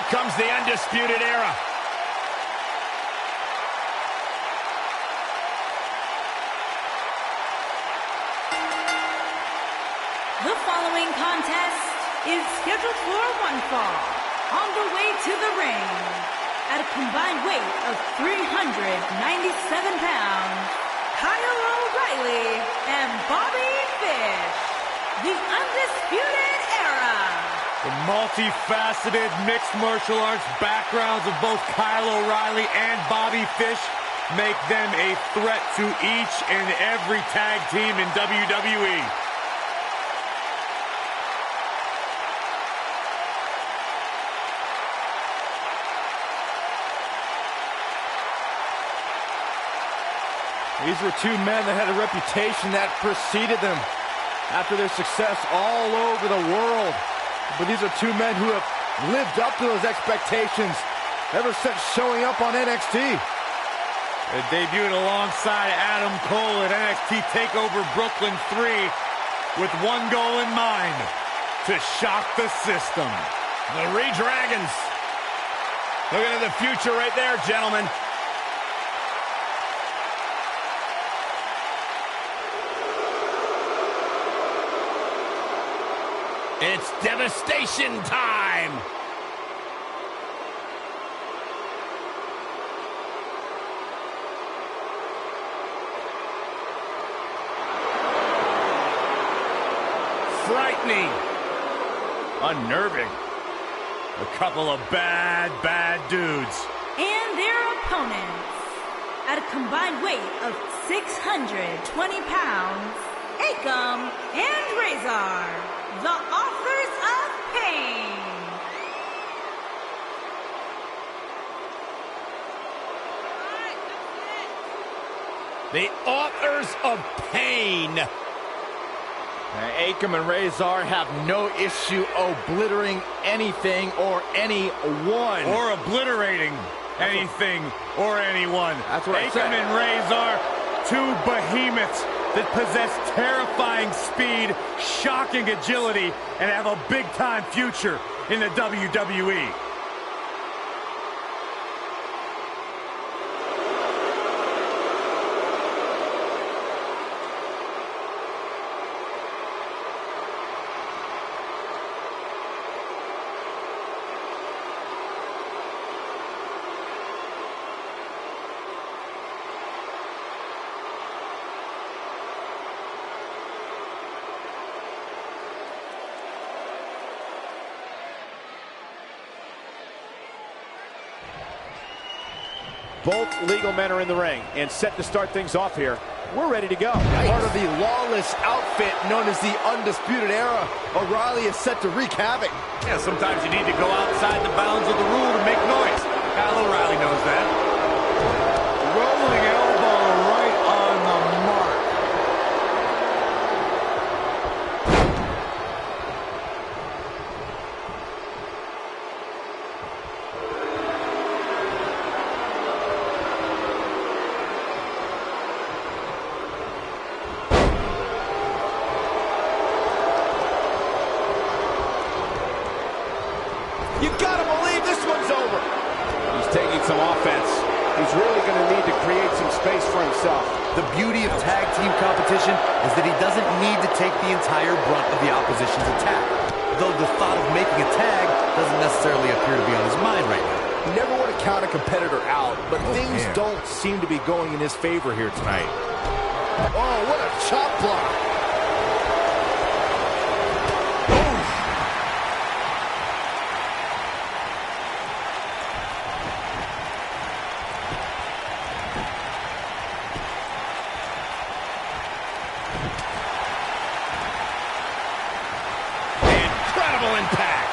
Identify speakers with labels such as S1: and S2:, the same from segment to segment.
S1: comes the Undisputed Era.
S2: The following contest is scheduled for one fall. On the way to the ring, at a combined weight of 397 pounds, Kyle O'Reilly and Bobby Fish, the Undisputed Era.
S3: The multifaceted mixed martial arts backgrounds of both Kyle O'Reilly and Bobby Fish make them a threat to each and every tag team in WWE.
S4: These were two men that had a reputation that preceded them after their success all over the world. But these are two men who have lived up to those expectations ever since showing up on NXT.
S3: They debuted alongside Adam Cole at NXT TakeOver Brooklyn 3 with one goal in mind: to shock the system.
S1: The Redragons. Looking at the future right there, gentlemen. It's devastation time! Frightening.
S3: Unnerving. A couple of bad dudes.
S2: And their opponents, at a combined weight of 620 pounds, Akam and Razor, the authors of pain.
S1: The authors of pain.
S4: Akam and Razor have no issue obliterating anything or anyone.
S3: Or obliterating anything or anyone.
S4: That's what I
S3: Akam
S4: said.
S3: and Razor, two behemoths that possess terrifying speed, shocking agility, and have a big-time future in the WWE.
S4: Both legal men are in the ring and set to start things off here. We're ready to go. Part of the lawless outfit known as the Undisputed Era, O'Reilly is set to wreak havoc.
S3: Yeah, sometimes you need to go outside the bounds of the rule to make noise. Kyle O'Reilly knows that. Rolling elbow right on the mark.
S4: You gotta believe this one's over. He's taking some offense. He's really gonna need to create some space for himself.
S5: The beauty of tag team competition is that he doesn't need to take the entire brunt of the opposition's attack. Though the thought of making a tag doesn't necessarily appear to be on his mind right now.
S4: You never want to count a competitor out, but things don't seem to be going in his favor here tonight. Oh, what a chop block.
S1: Incredible impact.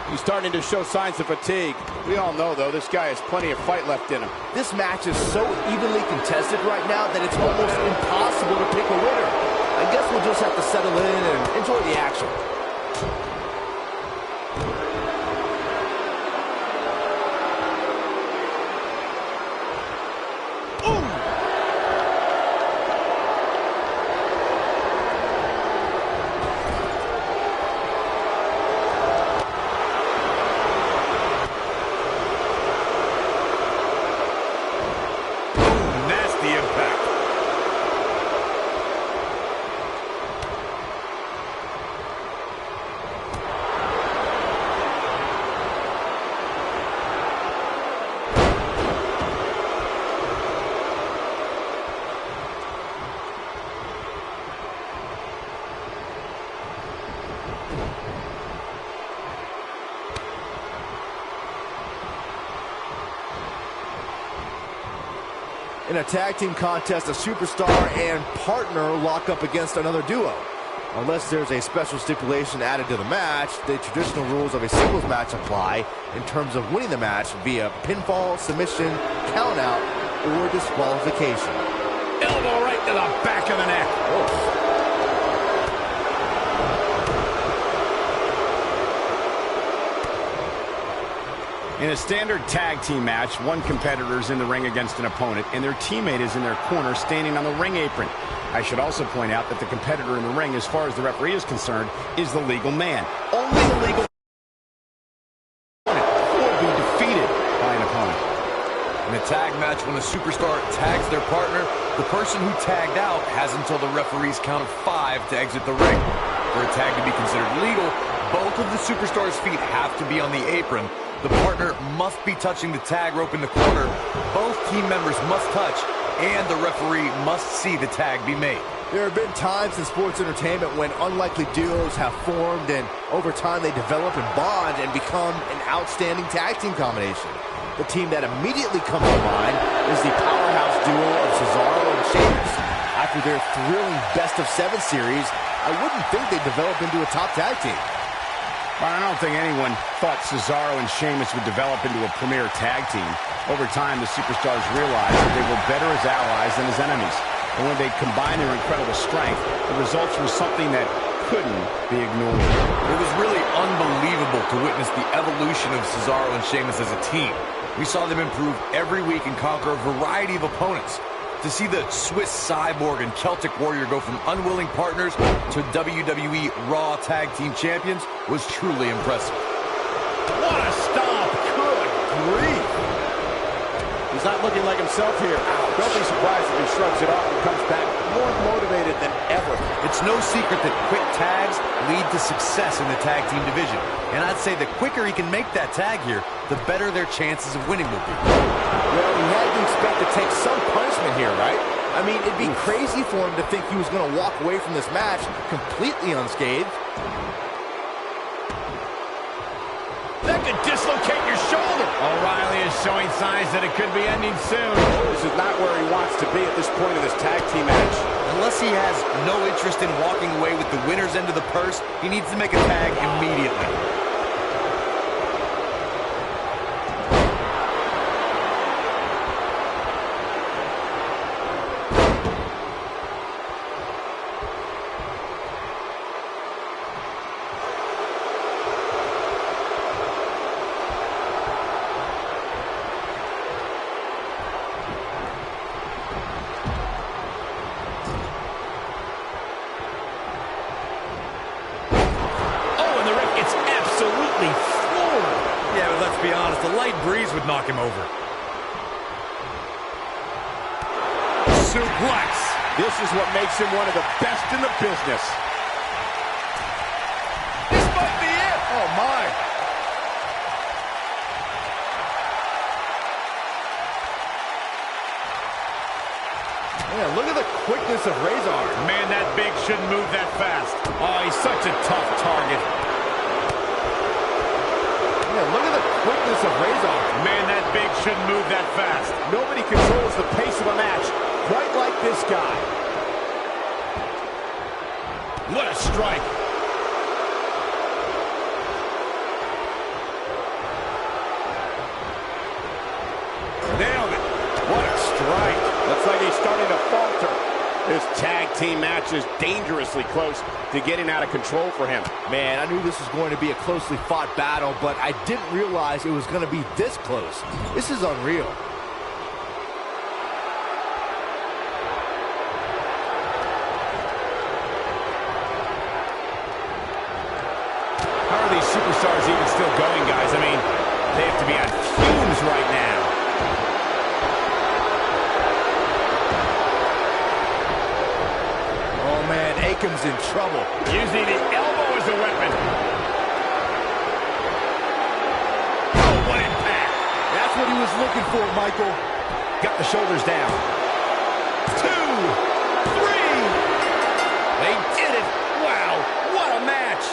S4: He's starting to show signs of fatigue. We all know, though, this guy has plenty of fight left in him. This match is so evenly contested right now that it's almost impossible to pick a winner. I guess we'll just have to settle in and enjoy the action. In a tag team contest, a superstar and partner lock up against another duo. Unless there's a special stipulation added to the match, the traditional rules of a singles match apply in terms of winning the match via pinfall, submission, countout, or disqualification.
S1: Elbow right to the back of the neck. Oh. In a standard tag team match, one competitor is in the ring against an opponent, and their teammate is in their corner standing on the ring apron. I should also point out that the competitor in the ring, as far as the referee is concerned, is the legal man. Only the legal opponent will be defeated by an opponent.
S5: In a tag match, when a superstar tags their partner, the person who tagged out has until the referee's count of 5 to exit the ring. For a tag to be considered legal, both of the superstar's feet have to be on the apron. The partner must be touching the tag rope in the corner. Both team members must touch, and the referee must see the tag be made.
S4: There have been times in sports entertainment when unlikely duos have formed, and over time they develop and bond and become an outstanding tag team combination. The team that immediately comes to mind is the powerhouse duo of Cesaro and Sheamus. After their thrilling best-of-7 series, I wouldn't think they'd develop into a top tag team.
S1: I don't think anyone thought Cesaro and Sheamus would develop into a premier tag team. Over time, the superstars realized that they were better as allies than as enemies. And when they combined their incredible strength, the results were something that couldn't be ignored.
S5: It was really unbelievable to witness the evolution of Cesaro and Sheamus as a team. We saw them improve every week and conquer a variety of opponents. To see the Swiss Cyborg and Celtic Warrior go from unwilling partners to WWE Raw Tag Team Champions was truly impressive.
S1: What a stomp! Good grief!
S6: He's not looking like himself here. Don't be surprised if he shrugs it off and comes back more motivated than ever.
S5: It's no secret that quick tags lead to success in the tag team division. And I'd say the quicker he can make that tag here, the better their chances of winning will be.
S4: Well, he had to expect to take some punishment here, right? I mean, it'd be crazy for him to think he was going to walk away from this match completely unscathed.
S1: That could dislocate your shoulder. O'Reilly is showing signs that it could be ending soon.
S6: This is not where he wants to be at this point in this tag team match.
S5: Unless he has no interest in walking away with the winner's end of the purse, he needs to make a tag immediately.
S3: Yeah, but let's be honest, a light breeze would knock him over.
S1: Suplex.
S6: This is what makes him one of the best in the business.
S1: This might be it.
S4: Oh, my. Yeah, look at the quickness of Razor.
S3: Man, that big shouldn't move that fast.
S1: Oh, he's such a tough target.
S4: Yeah, look at the quickness of Razor.
S3: Man, that big shouldn't move that fast.
S6: Nobody controls the pace of a match quite like this guy.
S1: What a strike. Nailed it.
S6: What a strike. Looks like he's starting to falter. This tag team match is dangerously close to getting out of control for him.
S4: Man, I knew this was going to be a closely fought battle, but I didn't realize it was going to be this close. This is unreal.
S1: How are these superstars even still going, guys? I mean, they have to be on fumes right now.
S4: Oh, man, Akam's in trouble.
S1: Using the elbow as a weapon. Oh, what impact.
S4: That's what he was looking for, Michael.
S1: Got the shoulders down. 2, 3. They did it. Wow, what a match.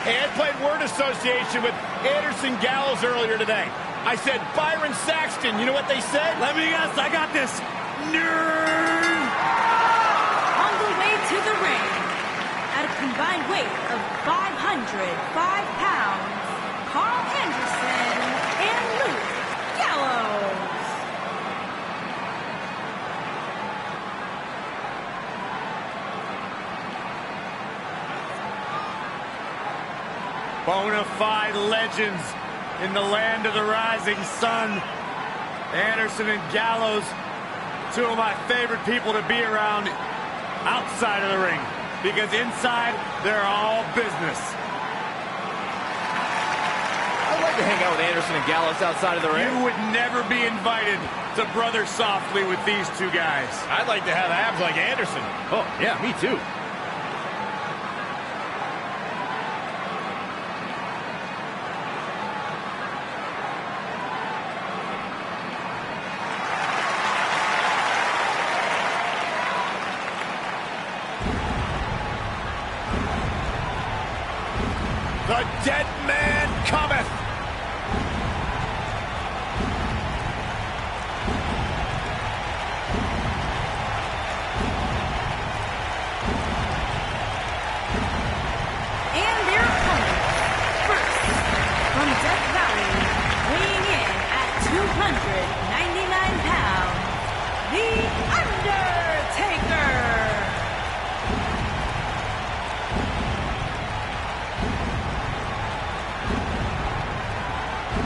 S1: Hey, I played word association with Anderson Gallows earlier today. I said Byron Saxton. You know what they said?
S3: Let me guess, I got this. Nerd!
S2: On the way to the ring, at a combined weight of 505 pounds, Carl Anderson and Luke Gallows.
S3: Bona fide legends in the land of the rising sun. Anderson and Gallows, two of my favorite people to be around outside of the ring, because inside, they're all business.
S4: I'd like to hang out with Anderson and Gallows outside of the ring.
S3: You would never be invited to Brother Softly with these two guys.
S6: I'd like to have abs like Anderson.
S4: Oh, yeah, me too.
S1: The dead man cometh.
S2: And their opponents, first, from Death Valley, weighing in at 299 pounds, The Undertaker.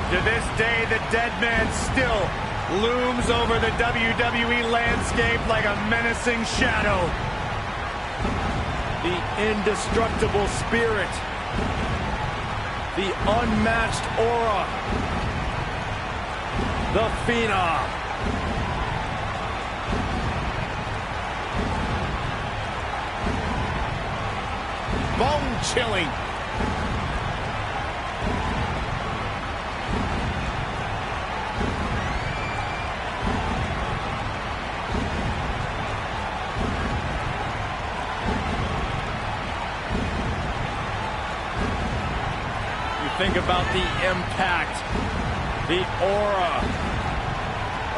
S3: To this day, the dead man still looms over the WWE landscape like a menacing shadow.
S4: The indestructible spirit. The unmatched aura. The Phenom.
S1: Bone-chilling.
S4: Think about the impact, the aura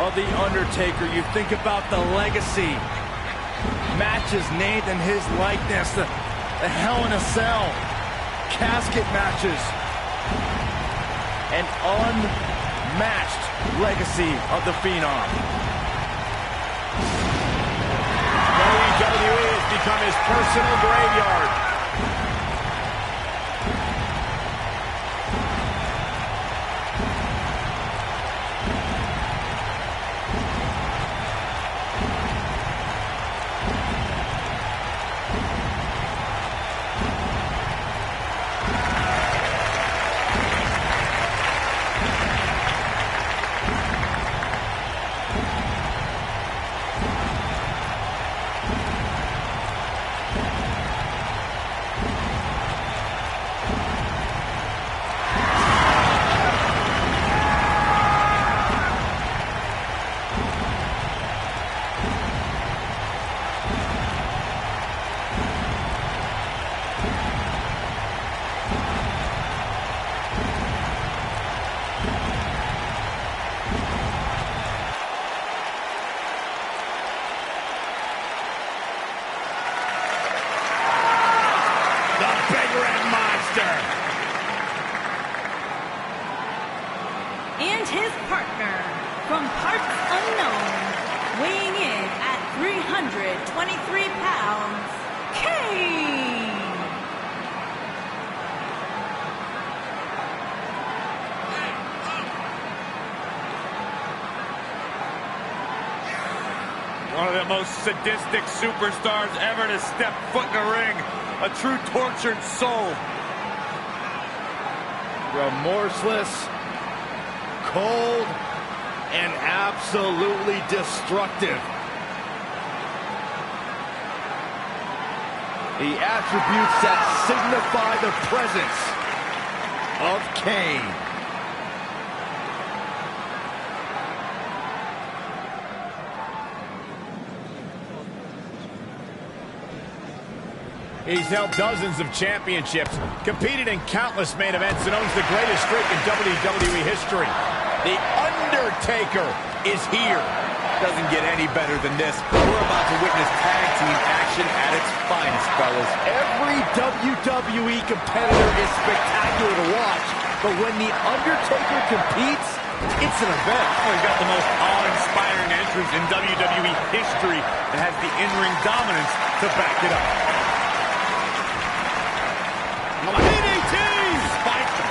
S4: of The Undertaker. You think about the legacy. Matches named in his likeness. The Hell in a Cell. Casket matches. An unmatched legacy of the Phenom.
S1: WWE has become his personal graveyard.
S2: And his partner, from parts unknown, weighing in at 323 pounds, Kane.
S3: One of the most sadistic superstars ever to step foot in a ring. A true tortured soul.
S4: Remorseless, cold, and absolutely destructive. The attributes that signify the presence of Kane.
S1: He's held dozens of championships, competed in countless main events, and owns the greatest streak in WWE history. The Undertaker is here.
S5: Doesn't get any better than this. We're about to witness tag team action at its finest, fellas.
S4: Every WWE competitor is spectacular to watch, but when The Undertaker competes, it's an event.
S3: Oh, he's got the most awe-inspiring entrance in WWE history and has the in-ring dominance to back it up.
S1: DDT!
S3: Spiked him.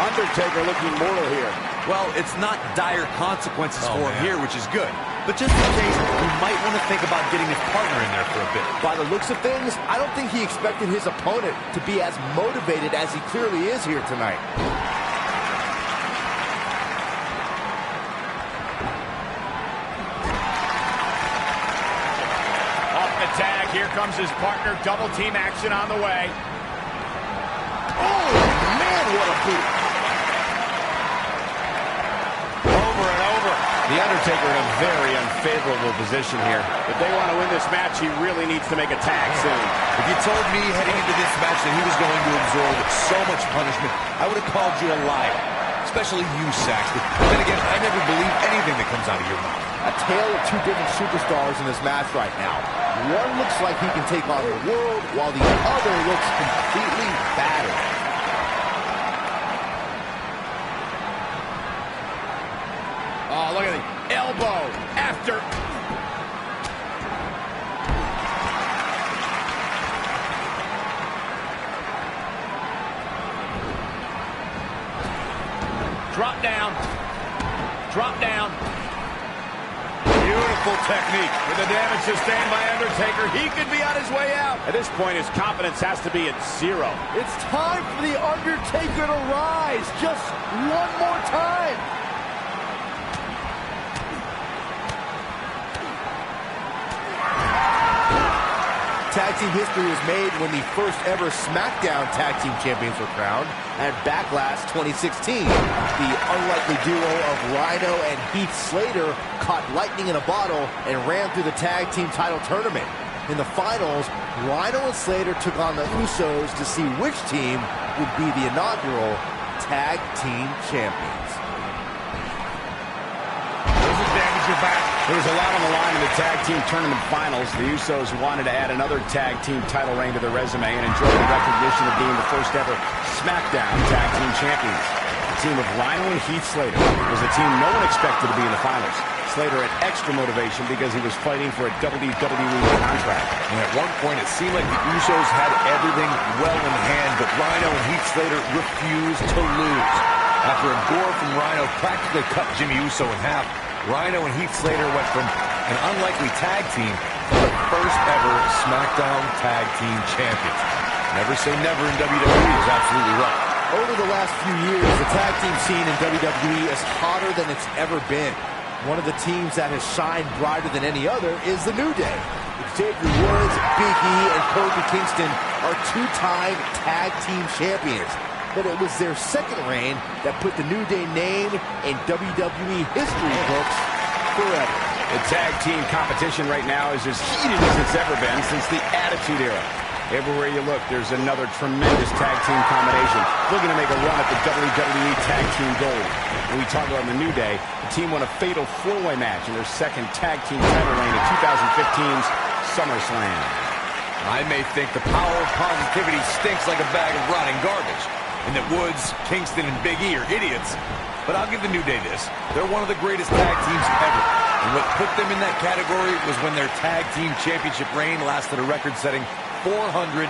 S6: Undertaker looking mortal here.
S5: Well, it's not dire consequences for him here, which is good. But just in case, he might want to think about getting his partner in there for a bit.
S4: By the looks of things, I don't think he expected his opponent to be as motivated as he clearly is here tonight.
S1: Off the tag, here comes his partner. Double team action on the way.
S6: Oh, man, what a boot.
S1: The Undertaker in a very unfavorable position here.
S6: If they want to win this match, he really needs to make a tag soon.
S5: If you told me heading into this match that he was going to absorb so much punishment, I would have called you a liar. Especially you, Saxton. Then again, I never believe anything that comes out of your mouth.
S4: A tale of two different superstars in this match right now. One looks like he can take on the world, while the other looks completely battered.
S1: Oh, look at the elbow after. Drop down. Drop down.
S3: Beautiful technique.
S1: With the damage sustained by Undertaker, he could be on his way out.
S6: At this point, his confidence has to be at zero.
S4: It's time for The Undertaker to rise just one more time. Tag team history was made when the first ever SmackDown Tag Team Champions were crowned at Backlash 2016. The unlikely duo of Rhino and Heath Slater caught lightning in a bottle and ran through the tag team title tournament. In the finals, Rhino and Slater took on the Usos to see which team would be the inaugural Tag Team Champions.
S1: There was a lot on the line in the tag team tournament finals. The Usos wanted to add another tag team title reign to their resume and enjoy the recognition of being the first ever SmackDown Tag Team Champions. The team of Rhino and Heath Slater was a team no one expected to be in the finals. Slater had extra motivation because he was fighting for a WWE contract.
S5: And at one point, it seemed like the Usos had everything well in hand, but Rhino and Heath Slater refused to lose. After a gore from Rhino practically cut Jimmy Uso in half, Rhino and Heath Slater went from an unlikely tag team to the first ever SmackDown Tag Team Champions. Never say never in WWE is absolutely right.
S4: Over the last few years, the tag team scene in WWE is hotter than it's ever been. One of the teams that has shined brighter than any other is the New Day. Xavier Woods, Big E, and Kofi Kingston are two-time tag team champions. But it was their second reign that put the New Day name in WWE history books forever.
S1: The tag team competition right now is as heated as it's ever been since the Attitude Era. Everywhere you look, there's another tremendous tag team combination looking to make a run at the WWE Tag Team Gold. When we talk about the New Day, the team won a fatal four-way match in their second tag team title reign at 2015's SummerSlam.
S5: I may think the power of positivity stinks like a bag of rotting garbage, and that Woods, Kingston, and Big E are idiots. But I'll give the New Day this. They're one of the greatest tag teams ever. And what put them in that category was when their tag team championship reign lasted a record-setting 483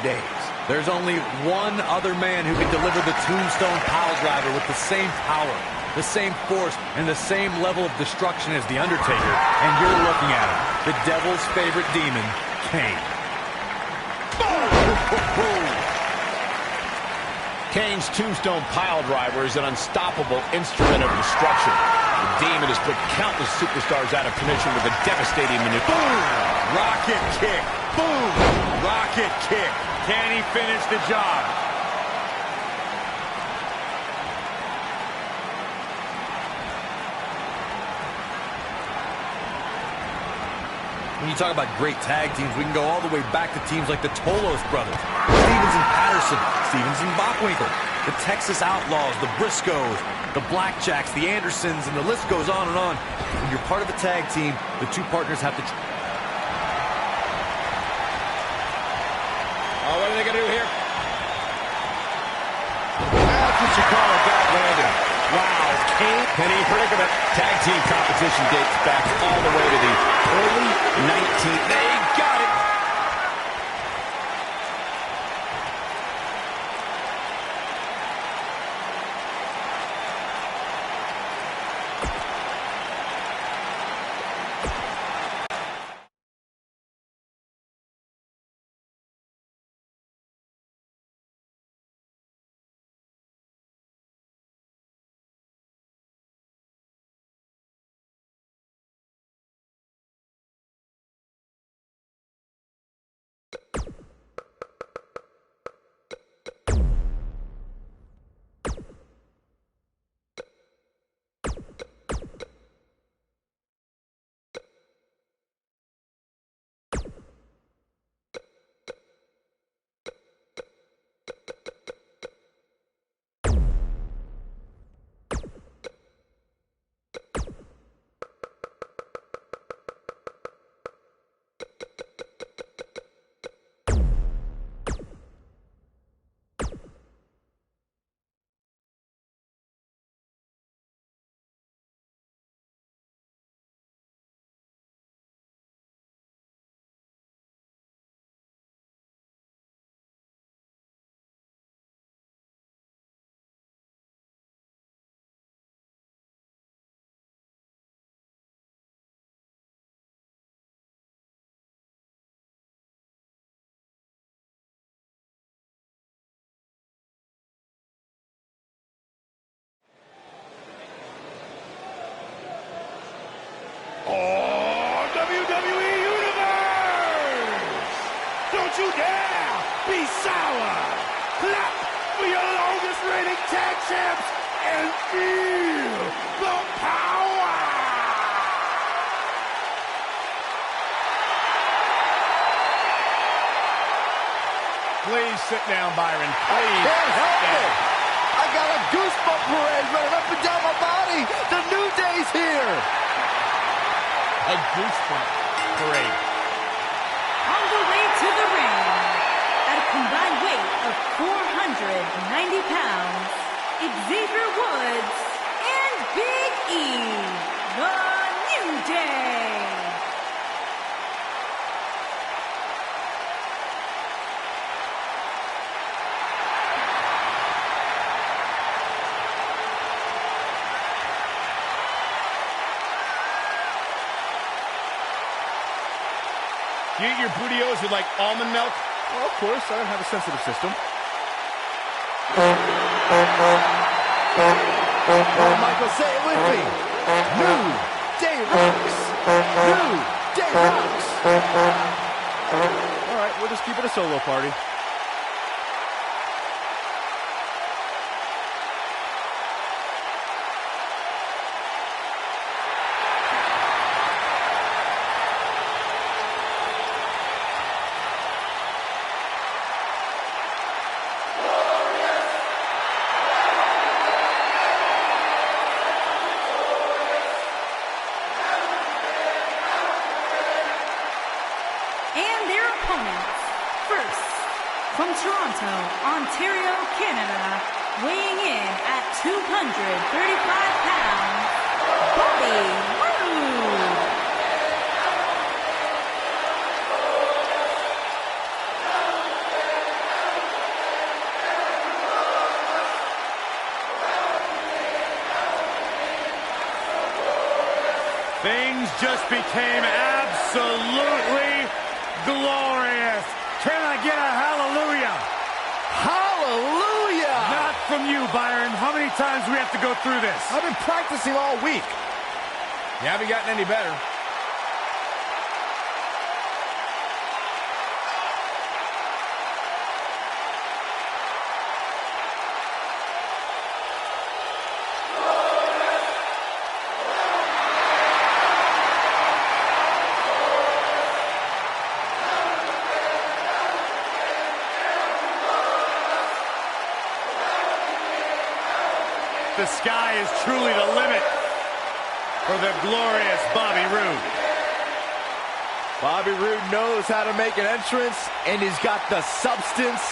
S5: days. There's only one other man who can deliver the Tombstone Piledriver with the same power, the same force, and the same level of destruction as The Undertaker. And you're looking at him, the devil's favorite demon, Kane.
S1: Kane's Tombstone Piledriver is an unstoppable instrument of destruction. The Demon has put countless superstars out of commission with a devastating maneuver.
S3: Boom! Rocket kick. Boom! Rocket kick. Can he finish the job?
S5: When you talk about great tag teams, we can go all the way back to teams like the Tolos brothers, Stevens and Patterson, Stevens and Bockwinkel, the Texas Outlaws, the Briscoes, the Blackjacks, the Andersons, and the list goes on and on. When you're part of a tag team, the two partners have to...
S1: Oh, what are they going to do here?
S6: That's what you call a bad landing. Wow, Kane.
S1: Penny Predicament tag team competition dates back all the way to the early 19th. They got it.
S6: Oh, WWE Universe! Don't you dare be sour! Clap for your longest reigning tag champs and feel the power!
S1: Please sit down, Byron.
S4: I
S1: Please.
S4: can't help it. I got a goosebump parade running up and down my body. The New Day's here.
S1: A goosebump parade.
S2: On the way to the ring, at a combined weight of 490 pounds, Xavier Woods and Big E, the New Day.
S1: You eat your burritos with like almond milk?
S4: Well, of course, I don't have a sensitive system. Oh, Michael, say it with me. New Day rocks. New Day rocks. All right, we'll just keep it a solo party.
S2: And their opponents, first, from Toronto, Ontario, Canada, weighing in at 235 pounds, Bobby Roode.
S3: Things just became absolutely glorious. Can I get a hallelujah?
S4: Hallelujah!
S3: Not from you, Byron. How many times do we have to go through this?
S4: I've been practicing all week.
S1: You haven't gotten any better.
S3: the sky is truly the limit for the glorious Bobby Roode.
S4: Bobby Roode knows how to make an entrance, and he's got the substance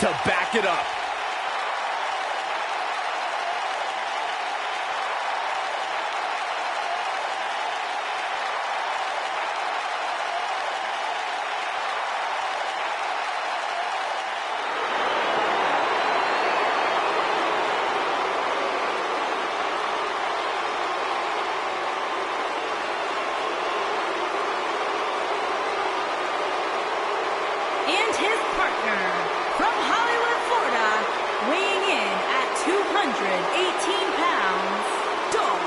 S4: to back it up.
S2: And his partner, from Hollywood, Florida, weighing in at 218 pounds, Dolph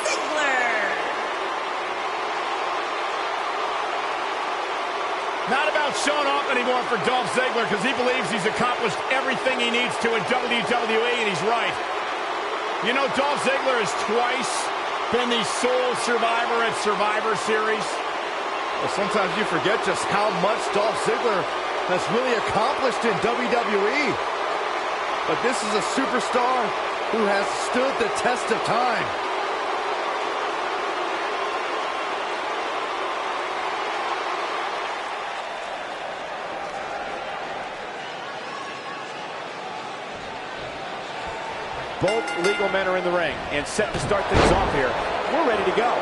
S2: Ziggler.
S1: Not about showing off anymore for Dolph Ziggler because he believes he's accomplished everything he needs to in WWE, and he's right. You know, Dolph Ziggler has twice been the sole survivor at Survivor Series.
S4: Well, sometimes you forget just how much Dolph Ziggler has really accomplished in WWE. But this is a superstar who has stood the test of time.
S6: Both legal men are in the ring and set to start things off here. We're ready to go.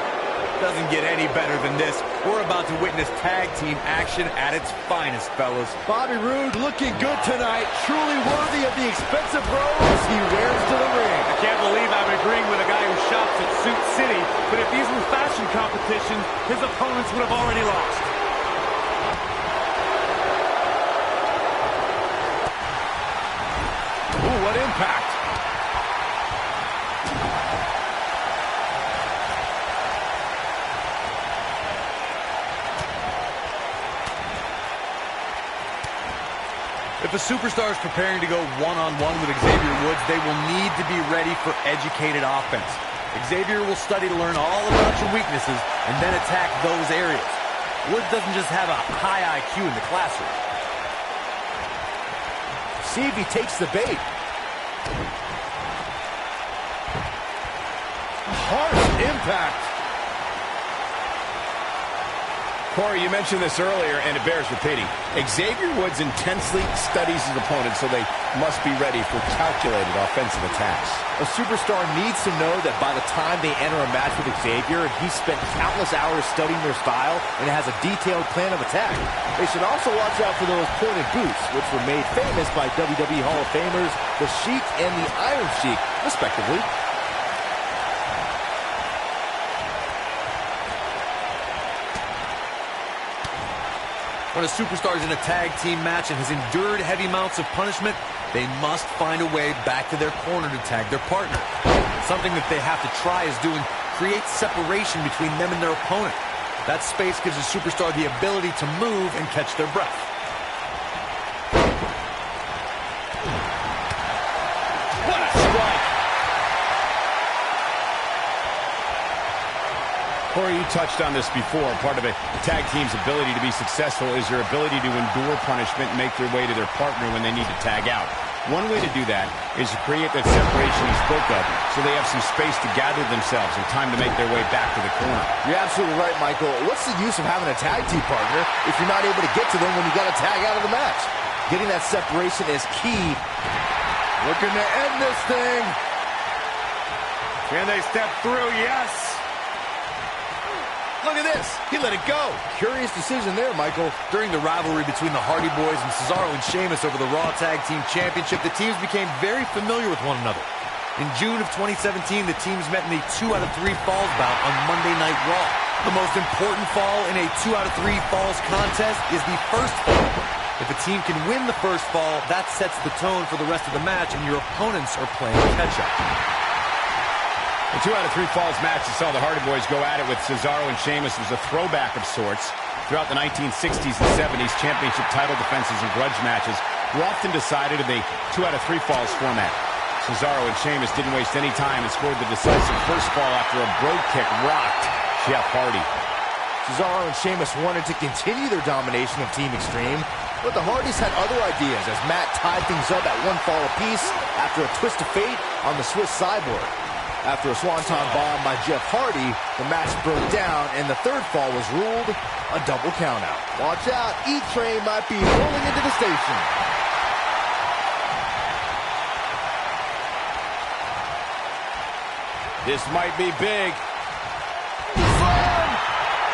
S5: Doesn't get any better than this. We're about to witness tag team action at its finest, fellas.
S4: Bobby Roode looking good tonight. Truly worthy of the expensive robes he wears to the ring.
S3: I can't believe I'm agreeing with a guy who shops at Suit City, but if these were fashion competitions, his opponents would have already lost.
S4: Ooh, what impact.
S5: If a superstar is preparing to go one-on-one with Xavier Woods, they will need to be ready for educated offense. Xavier will study to learn all about your weaknesses and then attack those areas. Woods doesn't just have a high IQ in the classroom.
S4: See if he takes the bait. Harsh impact.
S1: Corey, you mentioned this earlier, and it bears repeating. Xavier Woods intensely studies his opponent, so they must be ready for calculated offensive attacks.
S4: A superstar needs to know that by the time they enter a match with Xavier, he's spent countless hours studying their style and has a detailed plan of attack. They should also watch out for those pointed boots, which were made famous by WWE Hall of Famers, the Sheik and the Iron Sheik, respectively.
S5: When a superstar is in a tag team match and has endured heavy amounts of punishment, they must find a way back to their corner to tag their partner. Something that they have to try is doing creates separation between them and their opponent. That space gives a superstar the ability to move and catch their breath.
S6: What a strike!
S1: Corey, you touched on this before. Part of a tag team's ability to be successful is their ability to endure punishment and make their way to their partner when they need to tag out. One way to do that is to create that separation he spoke of, so they have some space to gather themselves and time to make their way back to the corner.
S4: You're absolutely right, Michael. What's the use of having a tag team partner if you're not able to get to them when you got to tag out of the match? Getting that separation is key. Looking to end this thing.
S3: Can they step through? Yes.
S4: Look at this. He let it go. Curious decision there, Michael.
S5: During the rivalry between the Hardy Boys and Cesaro and Sheamus over the Raw Tag Team Championship, the teams became very familiar with one another. In June of 2017, the teams met in a 2 out of 3 falls bout on Monday Night Raw. The most important fall in a 2 out of 3 falls contest is the first fall. If a team can win the first fall, that sets the tone for the rest of the match, and your opponents are playing catch-up.
S1: The 2 out of 3 falls match that saw the Hardy Boys go at it with Cesaro and Sheamus was a throwback of sorts. Throughout the 1960s and 70s, championship title defenses and grudge matches were often decided in a 2 out of 3 falls format. Cesaro and Sheamus didn't waste any time and scored the decisive first fall after a brogue kick rocked Jeff Hardy.
S4: Cesaro and Sheamus wanted to continue their domination of Team Extreme, But the Hardys had other ideas as Matt tied things up at one fall apiece after a twist of fate on the Swiss Cyborg. After a swanton bomb by Jeff Hardy, the match broke down and the third fall was ruled a double countout. Watch out, E-Train might be rolling into the station.
S6: This might be big.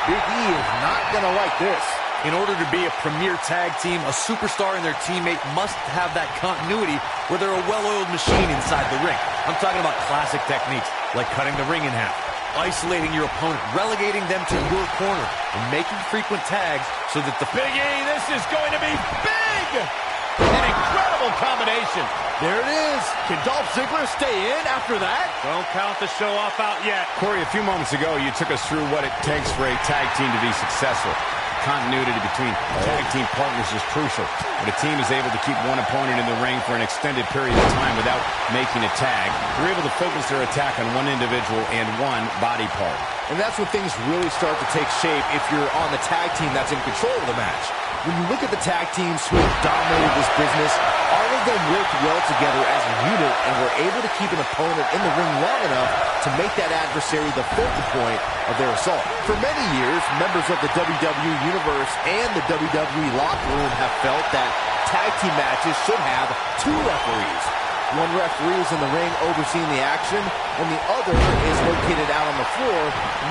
S4: Big E is not gonna like this.
S5: In order to be a premier tag team, a superstar and their teammate must have that continuity where they're a well-oiled machine inside the ring. I'm talking about classic techniques, like cutting the ring in half, isolating your opponent, relegating them to your corner, and making frequent tags so that the
S6: Big E, this is going to be big! An incredible combination.
S4: There it is. Can Dolph Ziggler stay in after that?
S3: Don't count the show off out yet.
S1: Corey, a few moments ago, you took us through what it takes for a tag team to be successful. Continuity between tag team partners is crucial. When a team is able to keep one opponent in the ring for an extended period of time without making a tag, they're able to focus their attack on one individual and one body part.
S4: And that's when things really start to take shape if you're on the tag team that's in control of the match. When you look at the tag teams who have dominated this business, all of them worked well together as a unit and were able to keep an opponent in the ring long enough to make that adversary the focal point of their assault. For many years, members of the WWE Universe and the WWE locker room have felt that tag team matches should have two referees. One referee is in the ring overseeing the action, and the other is located out on the floor,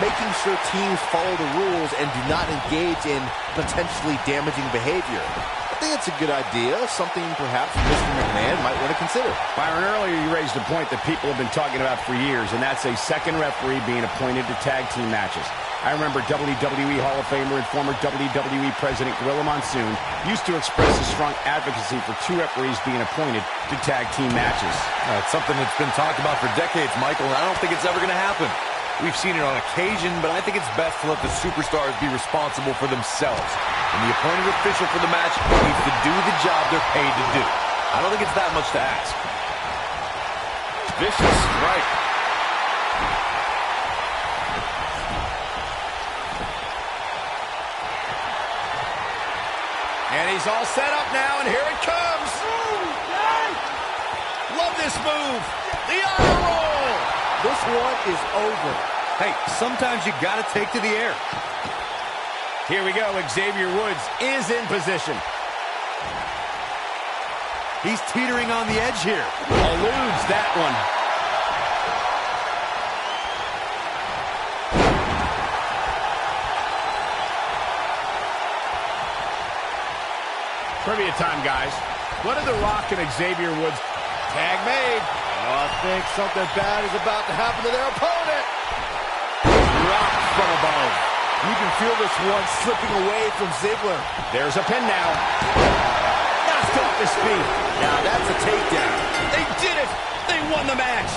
S4: making sure teams follow the rules and do not engage in potentially damaging behavior. I think it's a good idea, something perhaps Mr. McMahon might want to consider.
S1: Byron, earlier you raised a point that people have been talking about for years, and that's a second referee being appointed to tag team matches. I remember WWE Hall of Famer and former WWE President Gorilla Monsoon used to express a strong advocacy for two referees being appointed to tag team matches.
S5: It's something that's been talked about for decades, Michael, and I don't think it's ever going to happen. We've seen it on occasion, but I think it's best to let the superstars be responsible for themselves. And the appointed official for the match needs to do the job they're paid to do. I don't think it's that much to ask.
S6: Vicious strike. And he's all set up now, and here it comes. Love this move. The honor roll.
S4: This one is over.
S5: Hey, sometimes you got to take to the air.
S1: Here we go. Xavier Woods is in position.
S5: He's teetering on the edge here.
S1: Eludes that one. Trivia time, guys. What did The Rock and Xavier Woods tag made?
S4: I think something bad is about to happen to their opponent.
S1: Dropped from above.
S4: You can feel this one slipping away from Ziggler.
S1: There's a pin now. Knocked off his feet.
S4: Now that's a takedown.
S6: They did it. They won the match.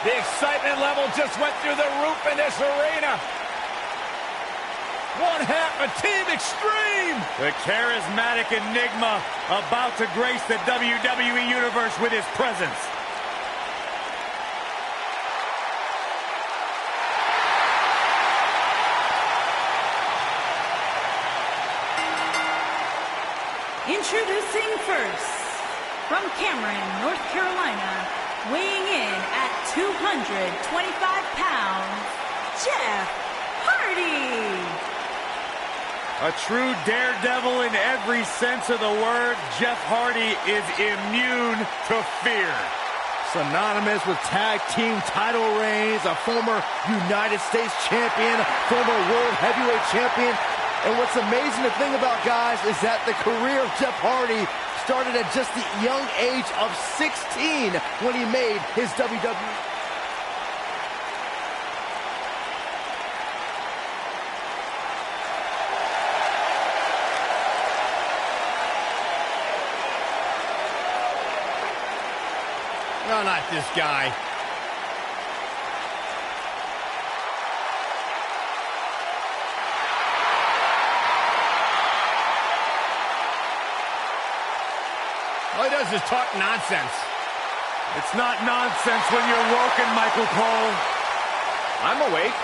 S6: The excitement level just went through the roof in this arena. One half of Team Extreme.
S3: The charismatic enigma about to grace the WWE Universe with his presence.
S2: Introducing first, from Cameron, North Carolina, weighing in at 225 pounds, Jeff Hardy.
S3: A true daredevil in every sense of the word, Jeff Hardy is immune to fear.
S4: Synonymous with tag team title reigns, a former United States champion, former world heavyweight champion. And what's amazing to think about, guys, is that the career of Jeff Hardy started at just the young age of 16 when he made his WWE.
S6: No, not this guy. All he does is talk nonsense.
S3: It's not nonsense when you're woken, Michael Cole.
S6: I'm awake.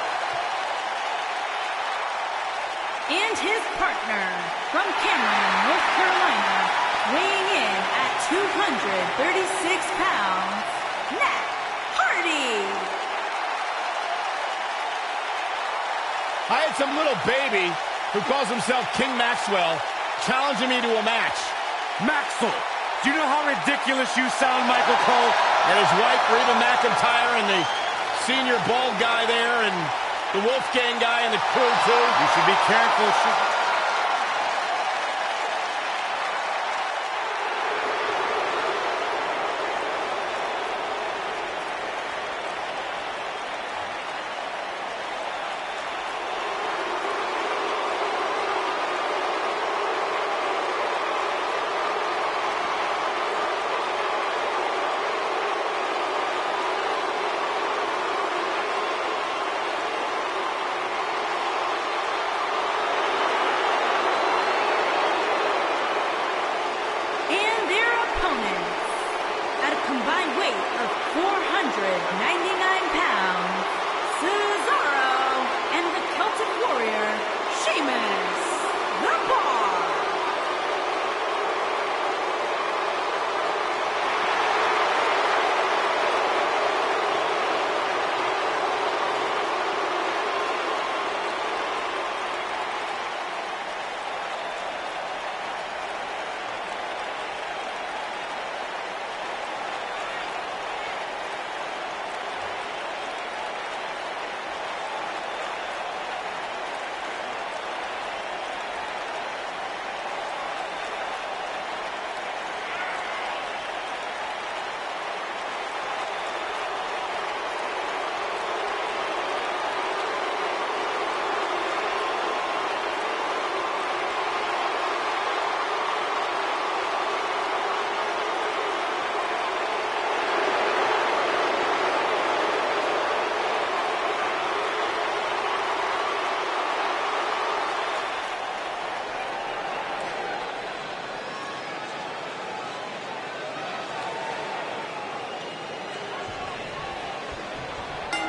S2: And his partner, from Cameron, North Carolina, weighing in at 236 pounds, Matt Hardy.
S6: I had some little baby who calls himself King Maxwell challenging me to a match.
S3: Maxwell. Do you know how ridiculous you sound, Michael Cole?
S6: And his wife, Reba McEntire, and the senior bald guy there, and the Wolfgang guy and the crew, too.
S3: You should be careful.
S2: combined weight of 499 pounds, Cesaro and the Celtic Warrior, Sheamus, the Bar.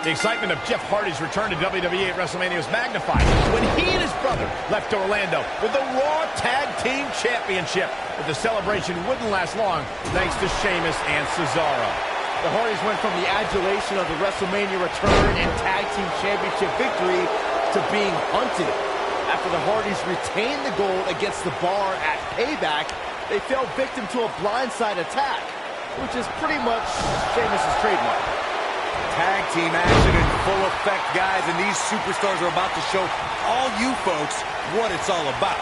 S6: The excitement of Jeff Hardy's return to WWE at WrestleMania was magnified when he and his brother left Orlando with the Raw Tag Team Championship. But the celebration wouldn't last long thanks to Sheamus and Cesaro.
S4: The Hardys went from the adulation of the WrestleMania return and Tag Team Championship victory to being hunted. After the Hardys retained the gold against the Bar at Payback, they fell victim to a blindside attack, which is pretty much Sheamus' trademark.
S5: Tag team action in full effect, guys, and these superstars are about to show all you folks what it's all about.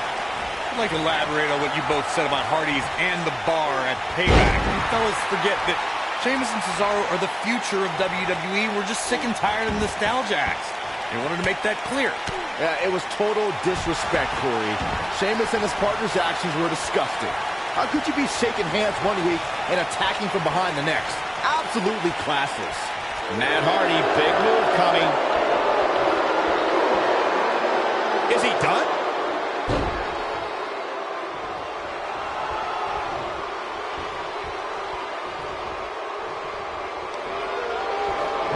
S5: I'd like to elaborate on what you both said about Hardy's and the Bar at Payback. You fellas forget that Sheamus and Cesaro are the future of WWE. We're just sick and tired of nostalgia acts. They wanted to make that clear.
S4: Yeah, it was total disrespect, Corey. Sheamus and his partner's actions were disgusting. How could you be shaking hands one week and attacking from behind the next? Absolutely classless.
S6: Matt Hardy, big move coming. Is he done?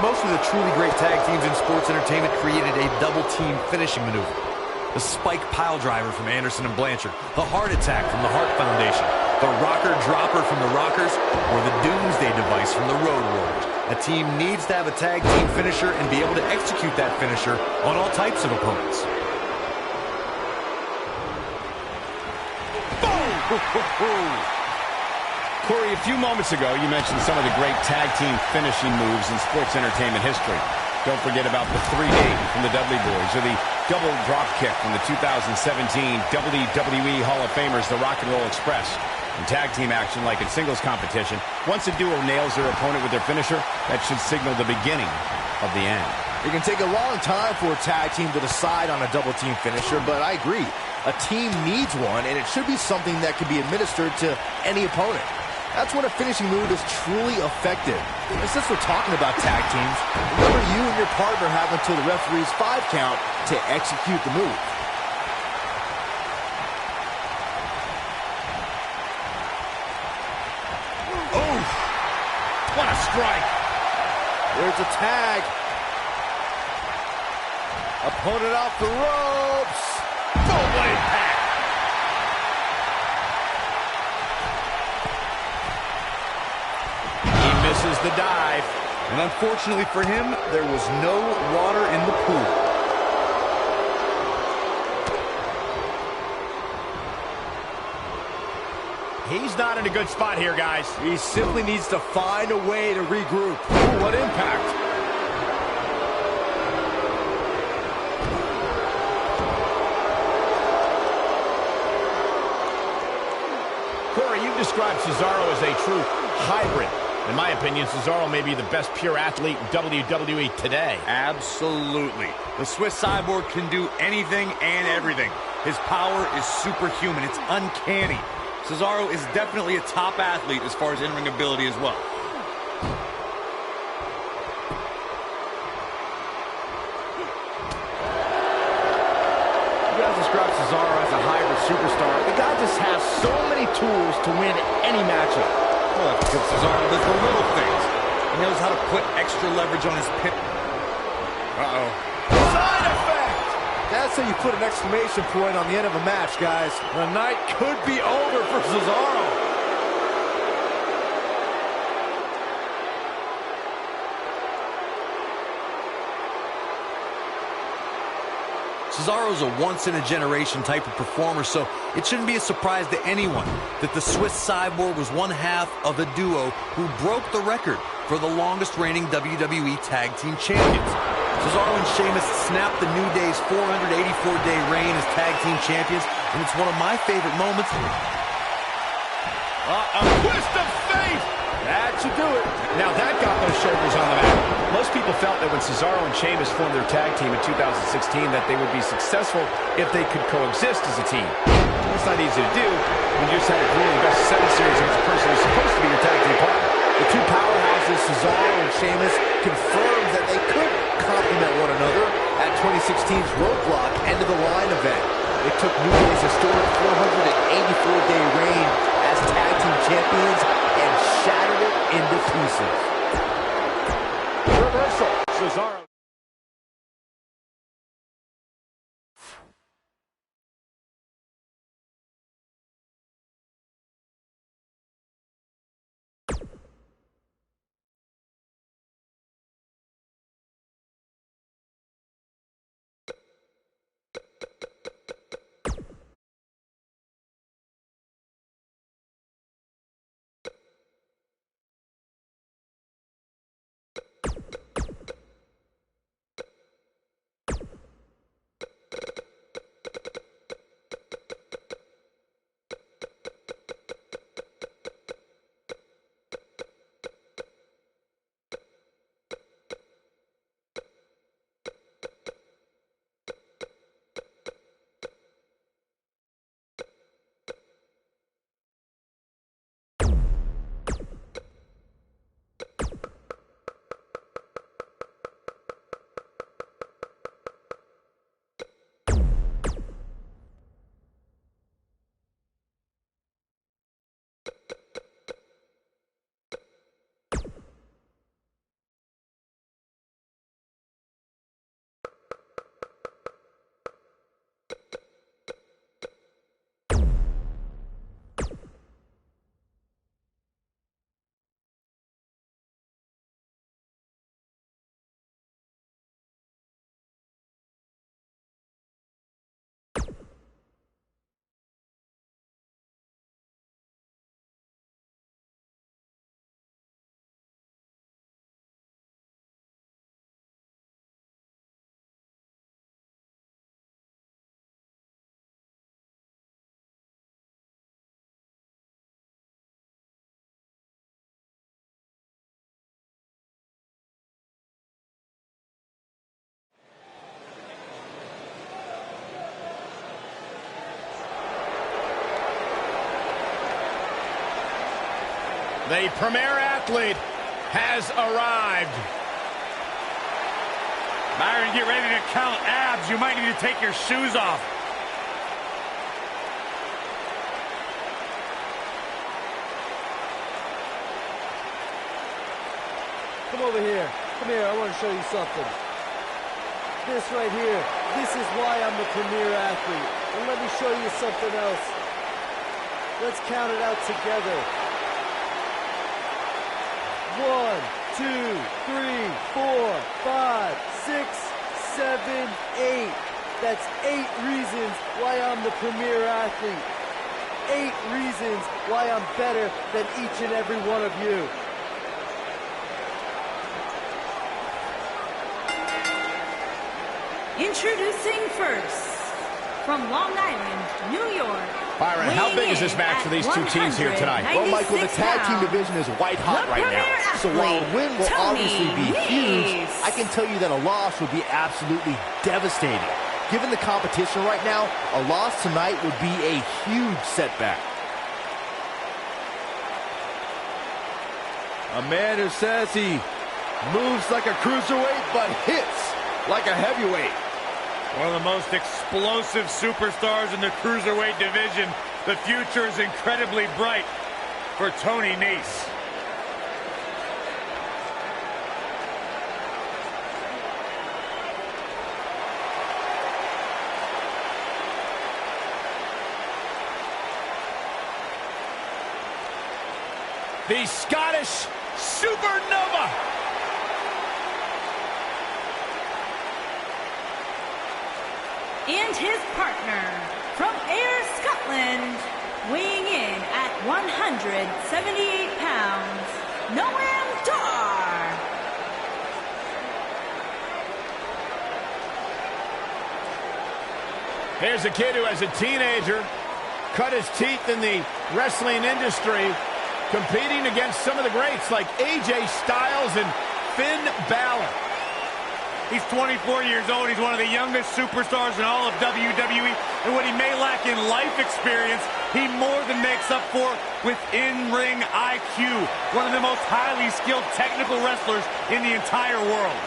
S5: Most of the truly great tag teams in sports entertainment created a double-team finishing maneuver. The spike pile driver from Anderson and Blanchard, the heart attack from the Hart Foundation, the rocker dropper from the Rockers, or the doomsday device from the Road Warriors. A team needs to have a tag team finisher and be able to execute that finisher on all types of opponents.
S1: Corey, a few moments ago, you mentioned some of the great tag team finishing moves in sports entertainment history. Don't forget about the 3-8 from the Dudley Boys, or the double drop kick from the 2017 WWE Hall of Famers, the Rock and Roll Express. In tag team action, like in singles competition, once a duo nails their opponent with their finisher, that should signal the beginning of the end.
S4: It can take a long time for a tag team to decide on a double team finisher, but I agree. A team needs one, and it should be something that can be administered to any opponent. That's when a finishing move is truly effective. And since we're talking about tag teams, remember you and your partner have until the referee's 5 count to execute the move.
S6: Oh, what a strike.
S4: There's a tag. Opponent off the ropes.
S6: Full blade pack. He misses the dive.
S5: And unfortunately for him, there was no water in the pool.
S6: He's not in a good spot here, guys.
S4: He simply needs to find a way to regroup.
S6: Ooh, what impact. Corey, you described Cesaro as a true hybrid. In my opinion, Cesaro may be the best pure athlete in WWE today.
S3: Absolutely. The Swiss Cyborg can do anything and everything. His power is superhuman. It's uncanny. Cesaro is definitely a top athlete as far as in-ring ability as well.
S4: You guys describe Cesaro as a hybrid superstar. The guy just has so many tools to win any matchup.
S3: Well, that's because Cesaro does the little things. He knows how to put extra leverage on his pin. Uh-oh.
S6: Side effect!
S4: That's how you put an exclamation point on the end of a match, guys. The night could be over for Cesaro.
S5: Cesaro's a once-in-a-generation type of performer, so it shouldn't be a surprise to anyone that the Swiss Cyborg was one half of a duo who broke the record for the longest-reigning WWE Tag Team Champions. Cesaro and Sheamus snapped the New Day's 484-day reign as Tag Team Champions, and it's one of my favorite moments.
S6: A twist of fate!
S4: That should do it.
S1: Now that got those shoulders on the mat. Most people felt that when Cesaro and Sheamus formed their tag team in 2016 that they would be successful if they could coexist as a team. It's not easy to do when you just had a really best of 7 series against the person who's supposed to be your tag team partner.
S4: The two powerhouses, Cesaro and Sheamus, confirmed that they could complement one another at 2016's Roadblock End of the Line event. It took New Day's historic 484-day reign as tag team champions and shattered it into pieces. Reversal.
S6: Cesaro. The premier athlete has arrived.
S3: Byron, get ready to count abs. You might need to take your shoes off.
S7: Come over here. Come here, I want to show you something. This right here, this is why I'm the premier athlete. And let me show you something else. Let's count it out together. 1, 2, 3, 4, 5, 6, 7, 8. That's 8 reasons why I'm the premier athlete. 8 reasons why I'm better than each and every one of you.
S2: Introducing first, from Long Island, New York.
S6: Byron, how big is this match for these two teams here tonight?
S4: Well, Michael, the tag team division is white hot right now. So while a win will obviously be huge, I can tell you that a loss would be absolutely devastating. Given the competition right now, a loss tonight would be a huge setback. A man who says he moves like a cruiserweight but hits like a heavyweight.
S3: One of the most explosive superstars in the cruiserweight division. The future is incredibly bright for Tony Nese.
S6: The Scottish Supernova.
S2: And his partner, from Ayr, Scotland, weighing in at 178 pounds, Noam Dar.
S6: Here's a kid who, as a teenager, cut his teeth in the wrestling industry, competing against some of the greats like AJ Styles and Finn Balor.
S3: He's 24 years old. He's one of the youngest superstars in all of WWE. And what he may lack in life experience, he more than makes up for with in-ring IQ. One of the most highly skilled technical wrestlers in the entire world.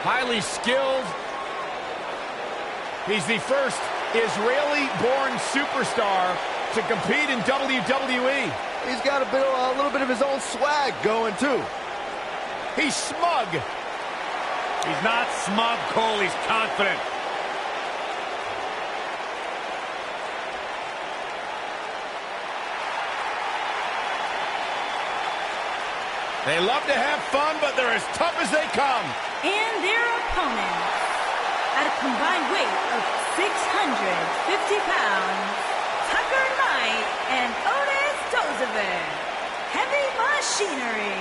S6: Highly skilled. He's the first Israeli-born superstar to compete in WWE.
S4: He's got a little bit of his own swag going, too.
S6: He's smug.
S3: He's not smug, Cole. He's confident.
S6: They love to have fun, but they're as tough as they come.
S2: And their opponents, at a combined weight of 650 pounds, Tucker Knight and Otis Dozovic, Heavy Machinery.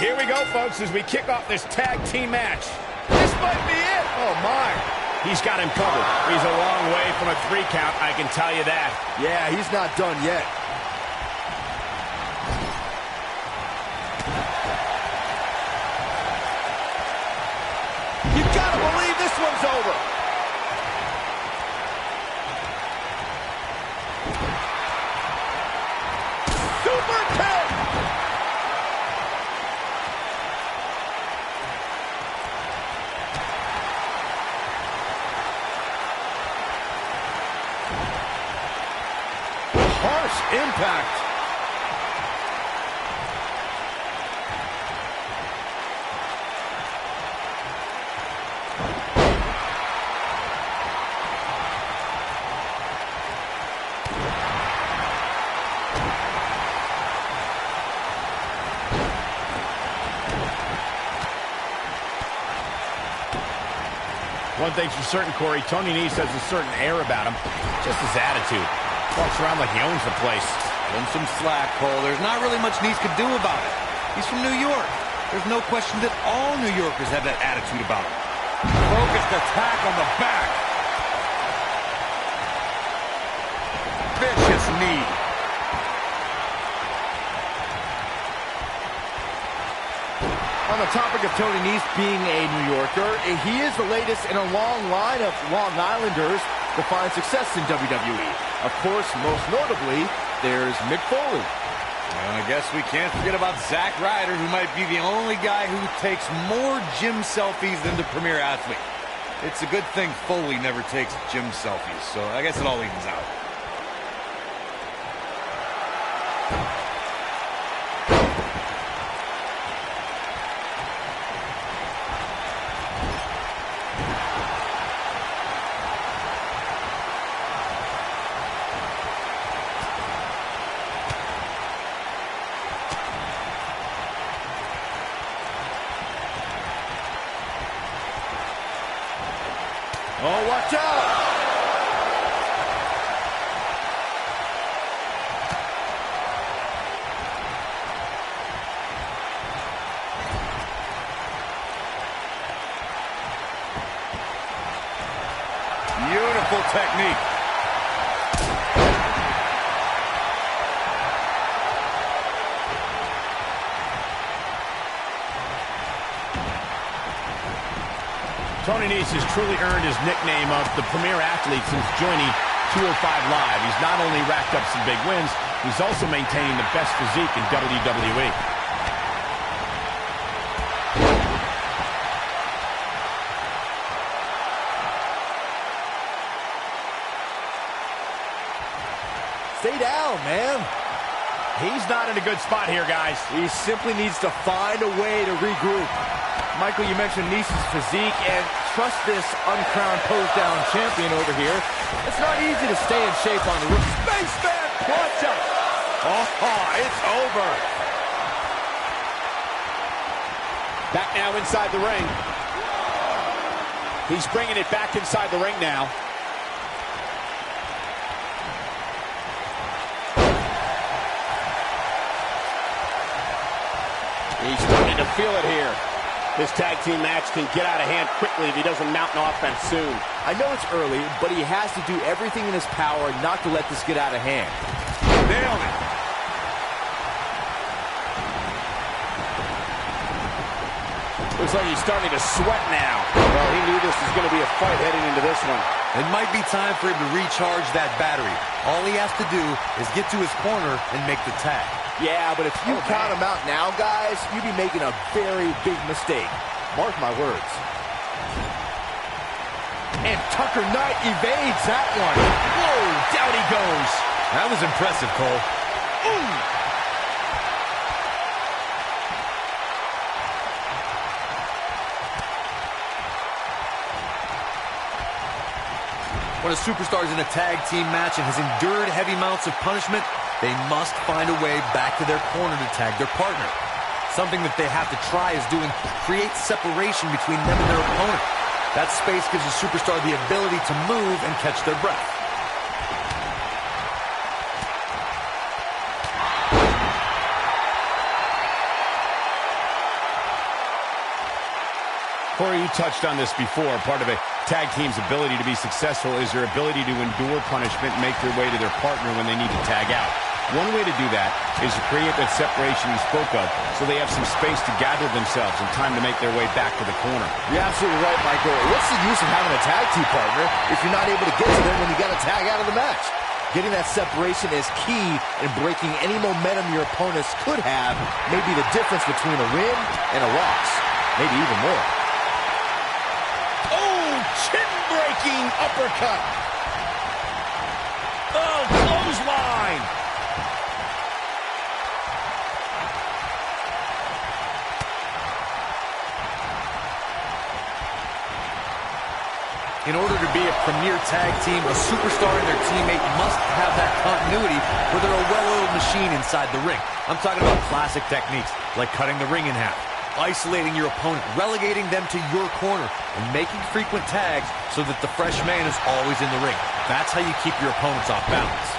S6: Here we go, folks, as we kick off this tag team match. This might be it. Oh, my. He's got him covered. He's a long way from a 3 count, I can tell you that.
S4: Yeah, he's not done yet. You gotta believe this one's over. Super kick! Harsh impact.
S6: One thing's for certain, Corey, Tony Nese has a certain air about him. Just his attitude. Walks around like he owns the place.
S5: Give him some slack, Cole. There's not really much Nese could do about it. He's from New York. There's no question that all New Yorkers have that attitude about him.
S3: Focused attack on the back.
S5: Vicious knee.
S4: On the topic of Tony Nese being a New Yorker, he is the latest in a long line of Long Islanders to find success in WWE. Of course, most notably, there's Mick Foley.
S5: And I guess we can't forget about Zack Ryder, who might be the only guy who takes more gym selfies than the Premier Athlete. It's a good thing Foley never takes gym selfies, so I guess it all evens out.
S4: Oh, watch out!
S5: Beautiful technique.
S6: Tony Nese has truly earned his nickname of the Premier Athlete since joining 205 Live. He's not only racked up some big wins, he's also maintaining the best physique in WWE.
S4: Stay down, man.
S6: He's not in a good spot here, guys.
S4: He simply needs to find a way to regroup. Michael, you mentioned Nese's physique, and trust this uncrowned pose-down champion over here. It's not easy to stay in shape on the roof. Spaceman punch up.
S6: Oh, it's over.
S1: Back now inside the ring. He's bringing it back inside the ring now. He's starting to feel it here. This tag team match can get out of hand quickly if he doesn't mount an offense soon.
S4: I know it's early, but he has to do everything in his power not to let this get out of hand.
S3: Nailed it.
S1: Looks like he's starting to sweat now. Well, he knew this was going to be a fight heading into this one.
S5: It might be time for him to recharge that battery. All he has to do is get to his corner and make the tag.
S4: Yeah, but if you count him out now, guys, you'd be making a very big mistake. Mark my words. And Tucker Knight evades that one. Whoa, down he goes.
S5: That was impressive, Cole.
S4: Ooh.
S5: When a superstar is in a tag team match and has endured heavy amounts of punishment, they must find a way back to their corner to tag their partner. Something that they have to try is doing creates separation between them and their opponent. That space gives a superstar the ability to move and catch their breath.
S6: Corey, you touched on this before. Part of a tag team's ability to be successful is their ability to endure punishment and make their way to their partner when they need to tag out. One way to do that is to create that separation you spoke of so they have some space to gather themselves and time to make their way back to the corner.
S4: You're absolutely right, Michael. What's the use of having a tag team partner if you're not able to get to them when you got to tag out of the match? Getting that separation is key in breaking any momentum your opponents could have, maybe the difference between a win and a loss, maybe even more.
S6: Chin-breaking uppercut. Oh, clothesline.
S5: In order to be a premier tag team, a superstar and their teammate must have that continuity where they're a well-oiled machine inside the ring. I'm talking about classic techniques like cutting the ring in half, isolating your opponent, relegating them to your corner, and making frequent tags so that the fresh man is always in the ring. That's how you keep your opponents off balance.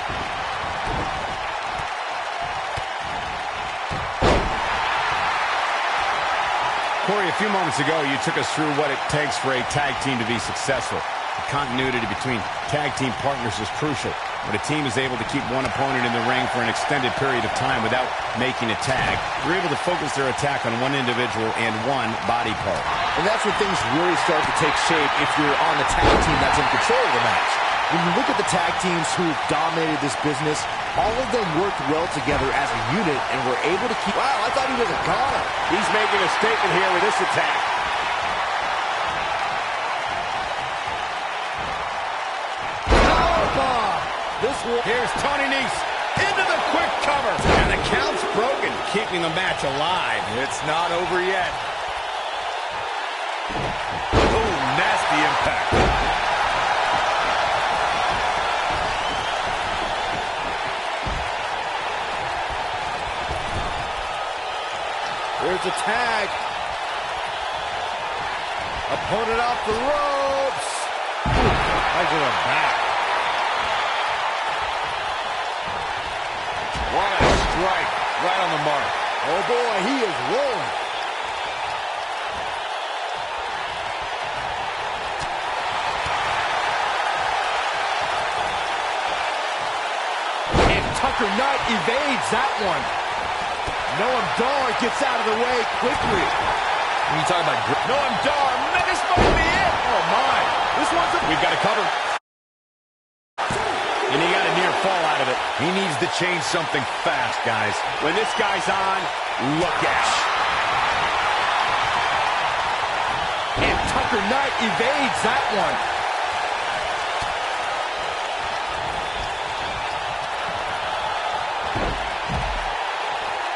S1: Corey, a few moments ago, you took us through what it takes for a tag team to be successful. The continuity between tag team partners is crucial. When a team is able to keep one opponent in the ring for an extended period of time without making a tag, they're able to focus their attack on one individual and one body part.
S4: And that's when things really start to take shape if you're on the tag team that's in control of the match. When you look at the tag teams who've dominated this business, all of them worked well together as a unit and were able to keep... Wow, I thought he was a goner.
S6: He's making a statement here with this attack. Here's Tony Nese into the quick cover. And the count's broken, keeping the match alive.
S3: It's not over yet. Oh, nasty impact.
S4: There's a tag. Opponent off the ropes. Right to the back.
S3: What a strike. Right on the mark.
S4: Oh boy, he is rolling. And Tucker Knight evades that one. Noam Dar gets out of the way quickly.
S5: When you talk about...
S6: Noam Dar, this might be it.
S4: Oh my, this one's a...
S6: We've got to cover. And he got a near fall out of it.
S3: He needs to change something fast, guys.
S6: When this guy's on, look out.
S4: And Tucker Knight evades that one.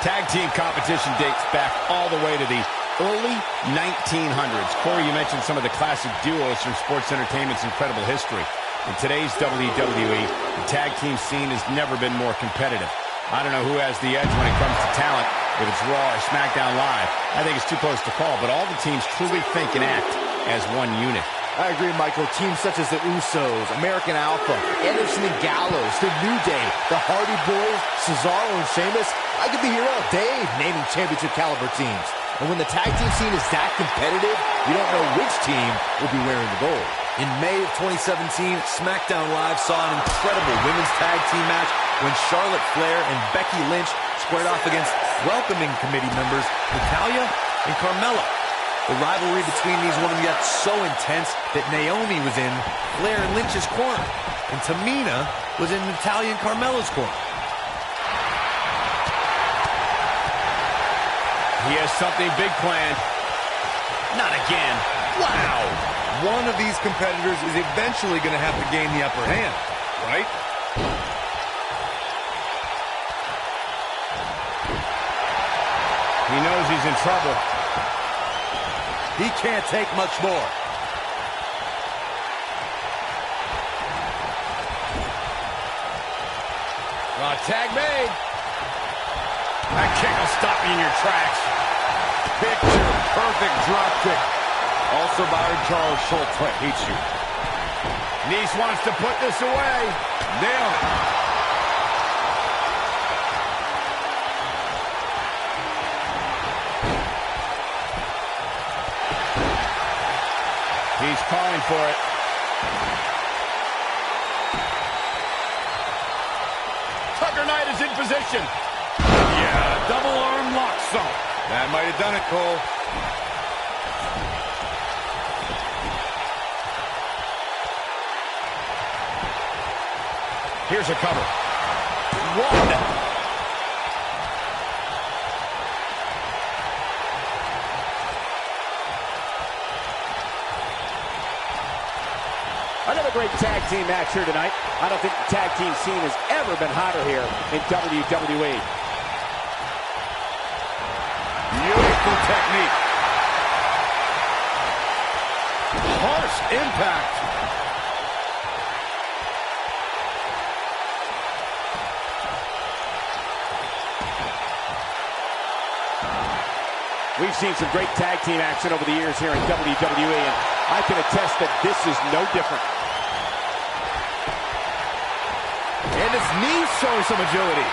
S1: Tag team competition dates back all the way to the early 1900s. Corey, you mentioned some of the classic duos from sports entertainment's incredible history. In today's WWE, the tag team scene has never been more competitive. I don't know who has the edge when it comes to talent, if it's Raw or SmackDown Live. I think it's too close to call, but all the teams truly think and act as one unit.
S4: I agree, Michael. Teams such as the Usos, American Alpha, Anderson and Gallows, The New Day, the Hardy Boys, Cesaro and Sheamus. I could be here all day naming championship caliber teams. And when the tag team scene is that competitive, you don't know which team will be wearing the gold.
S5: In May of 2017, SmackDown Live saw an incredible women's tag team match when Charlotte Flair and Becky Lynch squared off against welcoming committee members Natalya and Carmella. The rivalry between these women got so intense that Naomi was in Flair and Lynch's corner, and Tamina was in Natalya and Carmella's corner.
S6: He has something big planned. Not again.
S3: Wow! One of these competitors is eventually going to have to gain the upper hand, right?
S6: He knows he's in trouble.
S5: He can't take much more.
S6: Tag made. That kick will stop you in your tracks.
S3: Picture perfect drop kick. Also Byron Charles Schultz hates you.
S6: Nese wants to put this away.
S3: Nailed it.
S6: He's calling for it. Tucker Knight is in position.
S3: Yeah, double arm lock stomp. That might have done it, Cole.
S6: Here's a cover. One.
S8: Another great tag team match here tonight. I don't think the tag team scene has ever been hotter here in WWE.
S3: Beautiful technique. Harsh impact.
S8: We've seen some great tag team action over the years here in WWE, and I can attest that this is no different.
S6: And his knees showing some agility.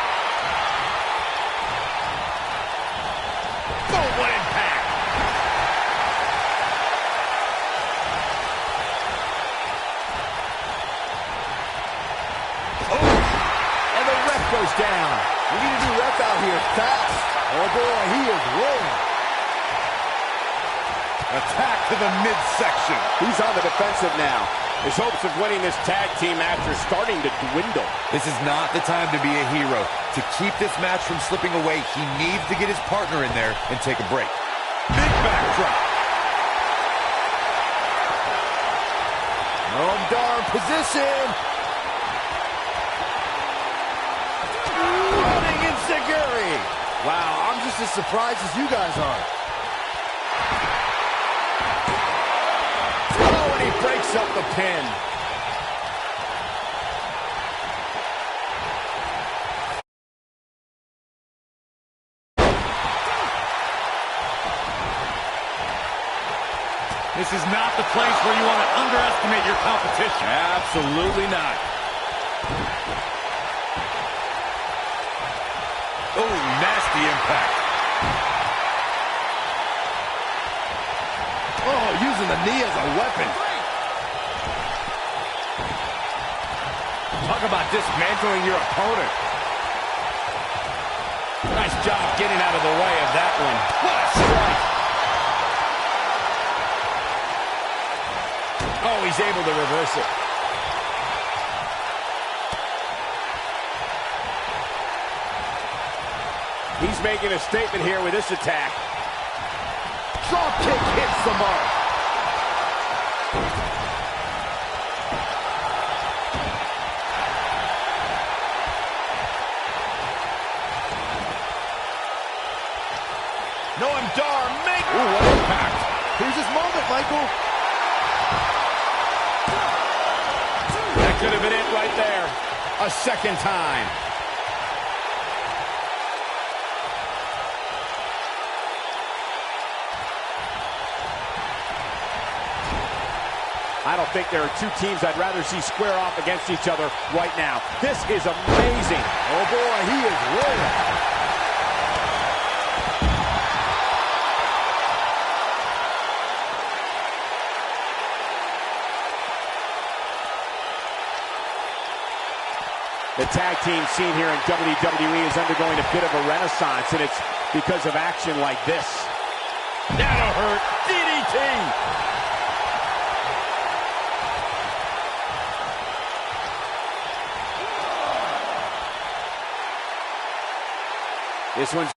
S6: Oh, what impact! Oh, and the ref goes down.
S7: We need a new ref out here fast. Oh boy, he is rolling.
S3: Attack to the midsection.
S8: He's on the defensive now. His hopes of winning this tag team match are starting to dwindle.
S5: This is not the time to be a hero. To keep this match from slipping away, he needs to get his partner in there and take a break.
S3: Big backdrop.
S6: Noam Dar in position. Running enziguri.
S7: Wow, I'm just as surprised as you guys are.
S6: Oh, and he breaks up the pin.
S3: This is not the place where you want to underestimate your competition.
S6: Absolutely not.
S3: Oh, nasty impact.
S6: Oh, using the knee as a weapon. Talk about dismantling your opponent. Nice job getting out of the way of that one. What a strike. Oh, he's able to reverse it.
S8: He's making a statement here with this attack.
S6: Drop kick hits the mark. Noam Dar make.
S3: Ooh, what impact.
S7: Here's his moment, Michael.
S1: That could have been it right there. A second time.
S8: I don't think there are two teams I'd rather see square off against each other right now. This is amazing.
S7: Oh boy, he is rolling.
S8: The tag team scene here in WWE is undergoing a bit of a renaissance, and it's because of action like this.
S6: That'll hurt. DDT.
S8: This one's